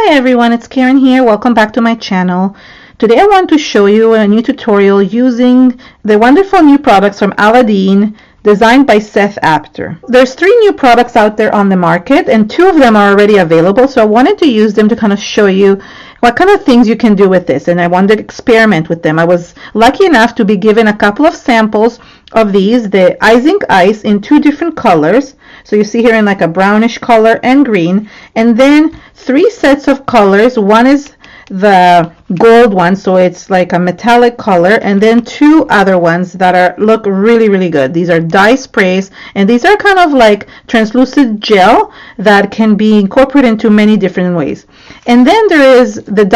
Hi everyone, it's Karen here. Welcome back to my channel. Today I want to show you a new tutorial using the wonderful new products from Aladine designed by Seth Apter. There's 3 new products out there on the market and 2 of them are already available, so I wanted to use them to kind of show you what kind of things you can do with this, and I wanted to experiment with them. I was lucky enough to be given a couple of samples of these, the Izink ice in 2 different colors. So you see here in like a brownish color and green, and then 3 sets of colors. One is the gold one, so it's like a metallic color, and then 2 other ones that look really good. These are dye sprays, and these are kind of like translucent gel that can be incorporated into many different ways. And then there is the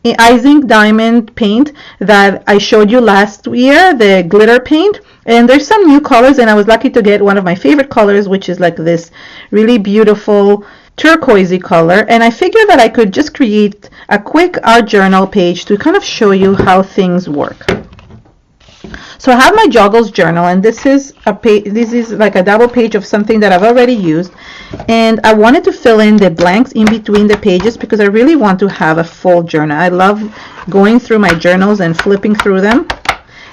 Izink diamond paint that I showed you last year, the glitter paint. And there's some new colors, and I was lucky to get one of my favorite colors, which is like this really beautiful turquoisey color. And I figured that I could just create a quick art journal page to kind of show you how things work. So I have my Joggles journal, and this is a page. This is like a double page of something that I've already used, and I wanted to fill in the blanks in between the pages because I really want to have a full journal. I love going through my journals and flipping through them.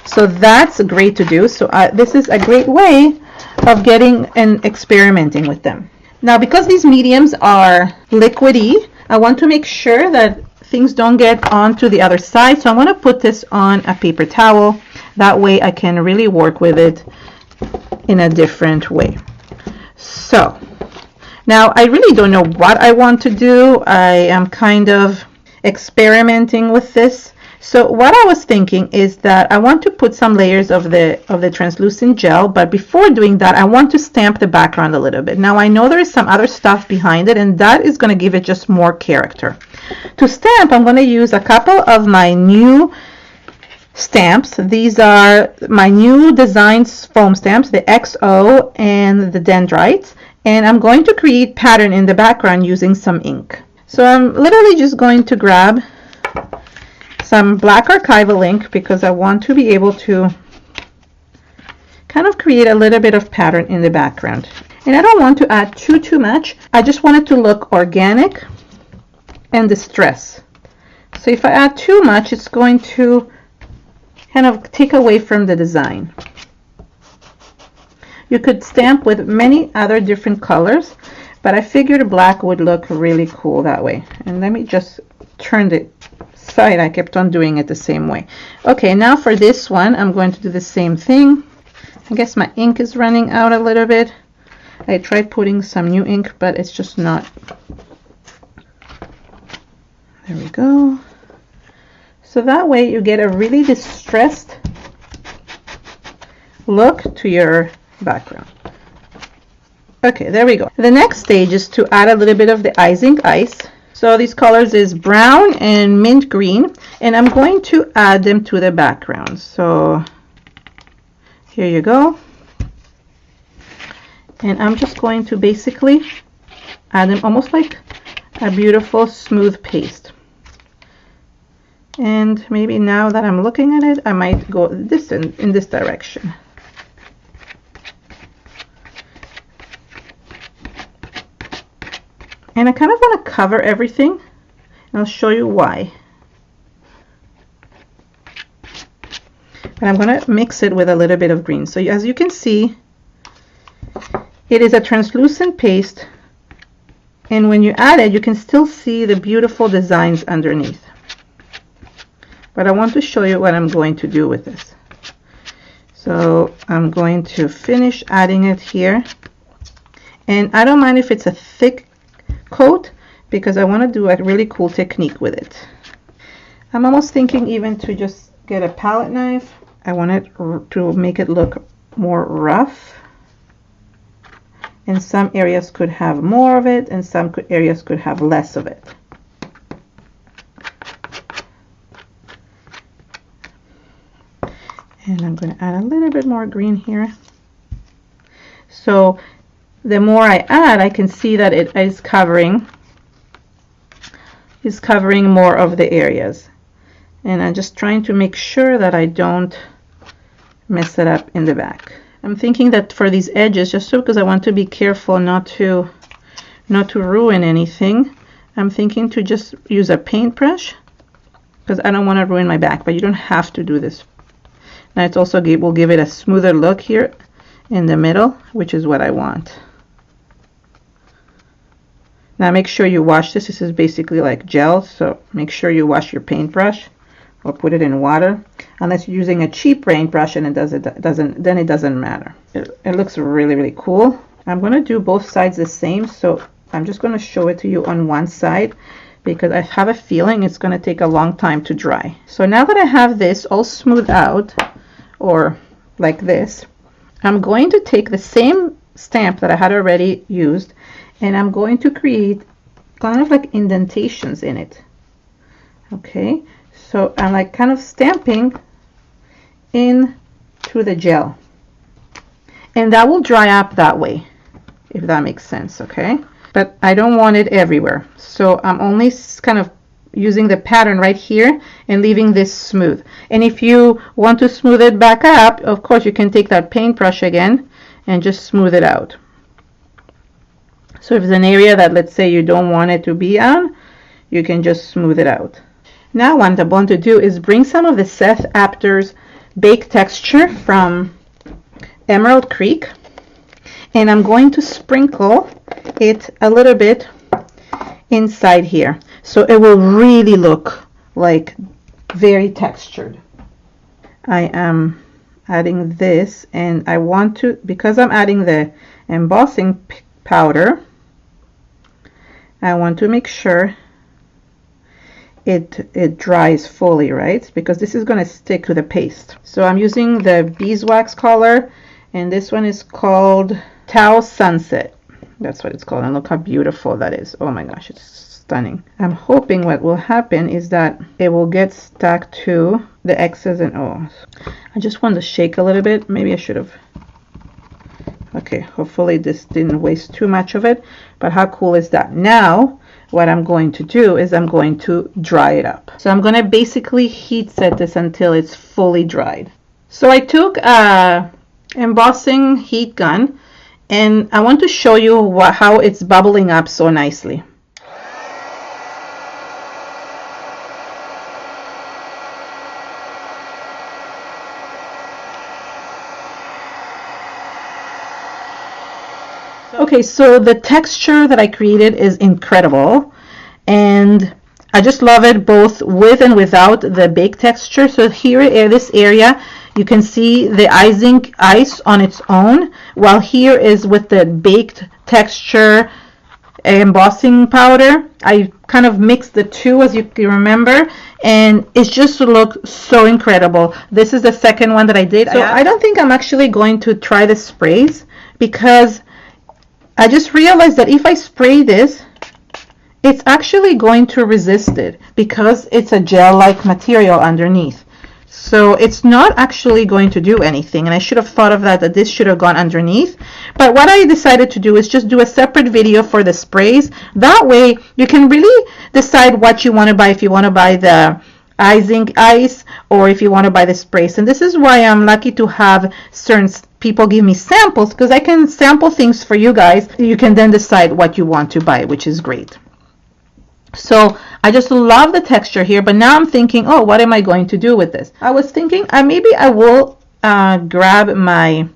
So that's great to do. So this is a great way of getting and experimenting with them. Now, because these mediums are liquidy, I want to make sure that things don't get onto the other side. So I want to put this on a paper towel. That way I can really work with it in a different way. So now I really don't know what I want to do. I am kind of experimenting with this. So what I was thinking is that I want to put some layers of the translucent gel, but before doing that I want to stamp the background a little bit. Now I know there is some other stuff behind it, and that is going to give it just more character. To stamp, I'm going to use a couple of my new stamps. These are my new designs foam stamps, the XO and the Dendrites, and I'm going to create pattern in the background using some ink. So I'm literally just going to grab some black archival ink because I want to be able to kind of create a little bit of pattern in the background. And I don't want to add too much. I just want it to look organic and distressed. So if I add too much, it's going to kind of take away from the design. You could stamp with many other different colors, but I figured black would look really cool that way. And let me just turn the side. I kept on doing it the same way. Okay, now for this one I'm going to do the same thing. I guess my ink is running out a little bit. I tried putting some new ink, but it's just not. There we go. So that way you get a really distressed look to your background. Okay, there we go. The next stage is to add a little bit of the Izink ice. So these colors is brown and mint green, and I'm going to add them to the background. So here you go. And I'm just going to basically add them almost like a beautiful smooth paste. And maybe now that I'm looking at it, I might go this in this direction. And I kind of want to cover everything, and I'll show you why. But I'm going to mix it with a little bit of green. So as you can see, it is a translucent paste, and when you add it, you can still see the beautiful designs underneath. But I want to show you what I'm going to do with this. So I'm going to finish adding it here, and I don't mind if it's a thick coat because I want to do a really cool technique with it. I'm almost thinking even to just get a palette knife. I want it to make it look more rough, and some areas could have more of it and some areas could have less of it. And I'm going to add a little bit more green here. So the more I add, I can see that it is covering more of the areas. And I'm just trying to make sure that I don't mess it up in the back. I'm thinking that for these edges, just so because I want to be careful not to ruin anything, I'm thinking to just use a paintbrush because I don't want to ruin my back, but you don't have to do this. Now it's also will give it a smoother look here in the middle, which is what I want. Now make sure you wash this. This is basically like gel, so make sure you wash your paintbrush or put it in water. Unless you're using a cheap paintbrush and then it doesn't matter. It looks really, really cool. I'm going to do both sides the same, so I'm just going to show it to you on one side because I have a feeling it's going to take a long time to dry. So now that I have this all smoothed out, or like this, I'm going to take the same stamp that I had already used and I'm going to create kind of like indentations in it. Okay, so I'm like kind of stamping into the gel, and that will dry up that way, if that makes sense. Okay, but I don't want it everywhere, so I'm only kind of using the pattern right here and leaving this smooth. And if you want to smooth it back up, of course you can take that paintbrush again and just smooth it out. So if it's an area that, let's say, you don't want it to be on, you can just smooth it out. Now what I want to do is bring some of the Seth Apter's Bake Texture from Emerald Creek, and I'm going to sprinkle it a little bit inside here, so it will really look like very textured. I am adding this, and I want to, because I'm adding the embossing powder, I want to make sure it dries fully, right? Because this is going to stick to the paste. So I'm using the beeswax color, and this one is called Tau Sunset. That's what it's called, and look how beautiful that is. Oh my gosh, it's stunning. I'm hoping what will happen is that it will get stuck to the X's and O's. I just want to shake a little bit. Maybe I should have. Okay, hopefully this didn't waste too much of it, but how cool is that? Now what I'm going to do is I'm going to dry it up. So I'm going to basically heat set this until it's fully dried. So I took a embossing heat gun, and I want to show you how it's bubbling up so nicely. Okay, so the texture that I created is incredible, and I just love it both with and without the bake texture. So here in this area, you can see the Izink ice on its own, while here is with the baked texture embossing powder. I kind of mixed the two, as you can remember, and it just looked so incredible. This is the second one that I did. So I don't think I'm actually going to try the sprays, because I just realized that if I spray this, it's actually going to resist it because it's a gel-like material underneath. So it's not actually going to do anything, and I should have thought of that this should have gone underneath. But what I decided to do is just do a separate video for the sprays. That way you can really decide what you want to buy, if you want to buy the Izink ice or if you want to buy the sprays. And this is why I'm lucky to have certain people give me samples, because I can sample things for you guys. You can then decide what you want to buy, which is great. So I just love the texture here, but now I'm thinking, oh, what am I going to do with this? I was thinking maybe I will grab my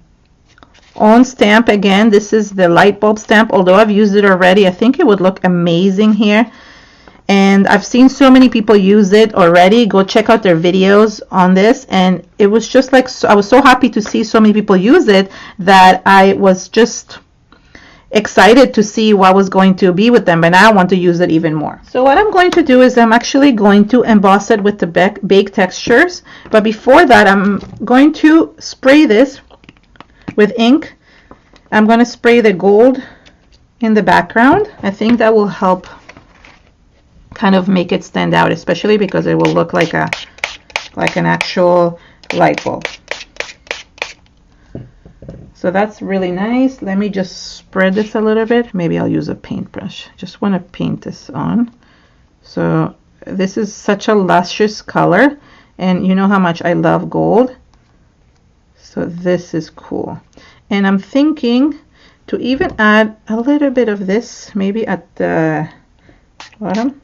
own stamp again. This is the Lightbulb stamp. Although I've used it already, I think it would look amazing here. And I've seen so many people use it already. Go check out their videos on this, and it was just like, I was so happy to see so many people use it that I was just excited to see what was going to be with them, but now I want to use it even more. So what I'm going to do is I'm actually going to emboss it with the bake textures, but before that I'm going to spray this with ink. I'm going to spray the gold in the background. I think that will help kind of make it stand out, especially because it will look like an actual light bulb. So that's really nice. Let me just spread this a little bit. Maybe I'll use a paintbrush. Just want to paint this on. So this is such a luscious color, and you know how much I love gold. So this is cool. And I'm thinking to even add a little bit of this, maybe at the bottom.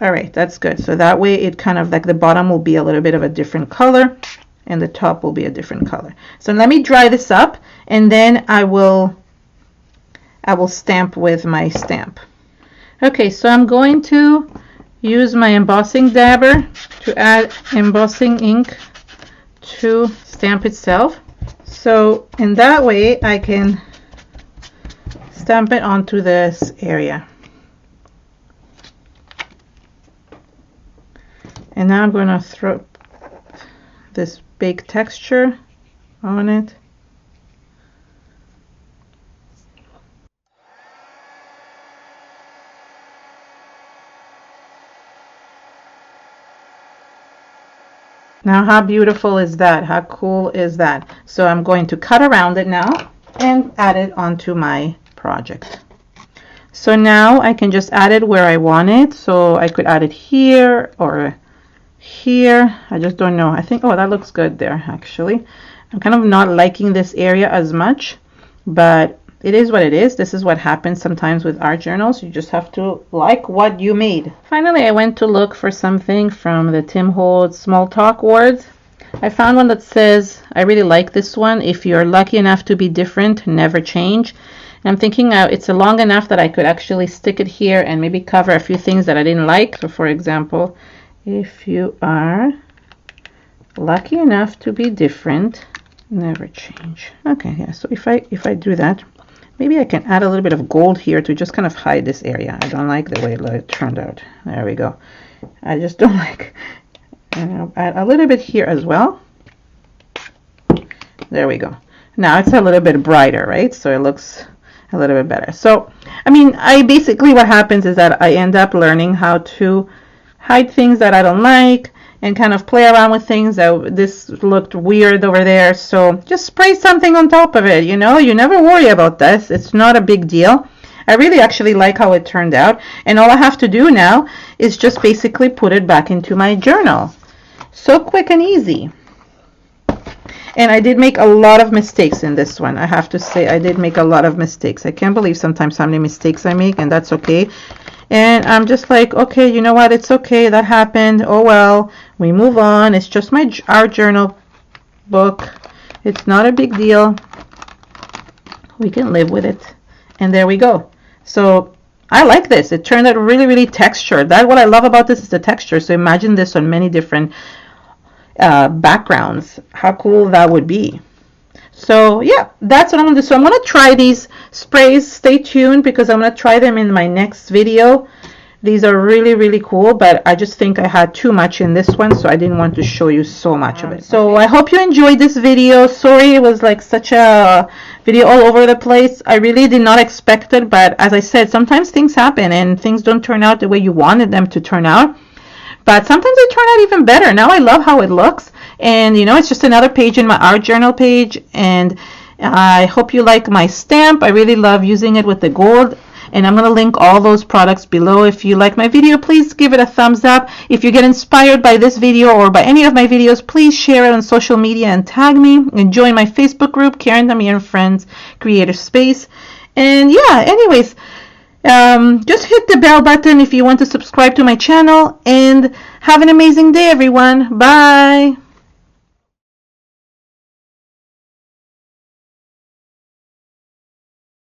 All right, that's good. So that way it kind of like the bottom will be a little bit of a different color and the top will be a different color. So let me dry this up and then I will stamp with my stamp. Okay, so I'm going to use my embossing dabber to add embossing ink to stamp itself. So in that way I can stamp it onto this area. And now I'm going to throw this big texture on it. Now how beautiful is that? How cool is that? So I'm going to cut around it now and add it onto my project. So now I can just add it where I want it. So I could add it here or here. I just don't know. I think, oh, that looks good there actually. I'm kind of not liking this area as much, but it is what it is. This is what happens sometimes with art journals. You just have to like what you made. Finally, I went to look for something from the Tim Holtz Small Talk Words. I found one that says, I really like this one. If you're lucky enough to be different, never change. And I'm thinking it's long enough that I could actually stick it here and maybe cover a few things that I didn't like. So for example, if you are lucky enough to be different, never change. Okay, yeah, so if I do that, maybe I can add a little bit of gold here to just kind of hide this area. I don't like the way it turned out. There we go. I just don't like, add a little bit here as well. There we go. Now it's a little bit brighter, right? So it looks a little bit better. So, I mean, basically what happens is that I end up learning how to hide things that I don't like and kind of play around with things that this looked weird over there. So just spray something on top of it, you know, you never worry about this. It's not a big deal. I really actually like how it turned out. And all I have to do now is just basically put it back into my journal. So quick and easy. And I did make a lot of mistakes in this one. I have to say I did make a lot of mistakes. I can't believe sometimes how many mistakes I make, and that's okay. And I'm just like, okay, you know what? It's okay. That happened. Oh, well, we move on. It's just our journal book. It's not a big deal. We can live with it. And there we go. So I like this. It turned out really, really textured. That's what I love about this is the texture. So imagine this on many different backgrounds. How cool that would be. So yeah, that's what I'm going to do. So I'm going to try these sprays. Stay tuned because I'm going to try them in my next video. These are really, really cool, but I just think I had too much in this one, so I didn't want to show you so much of it. So I hope you enjoyed this video. Sorry it was like such a video all over the place. I really did not expect it, but as I said, sometimes things happen and things don't turn out the way you wanted them to turn out. But sometimes they turn out even better. Now I love how it looks. And, you know, it's just another page in my art journal page. And I hope you like my stamp. I really love using it with the gold. And I'm going to link all those products below. If you like my video, please give it a thumbs up. If you get inspired by this video or by any of my videos, please share it on social media and tag me. And join my Facebook group, Keren, Tamir, and Friends Creator Space. And yeah, anyways, just hit the bell button if you want to subscribe to my channel, and have an amazing day, everyone. Bye.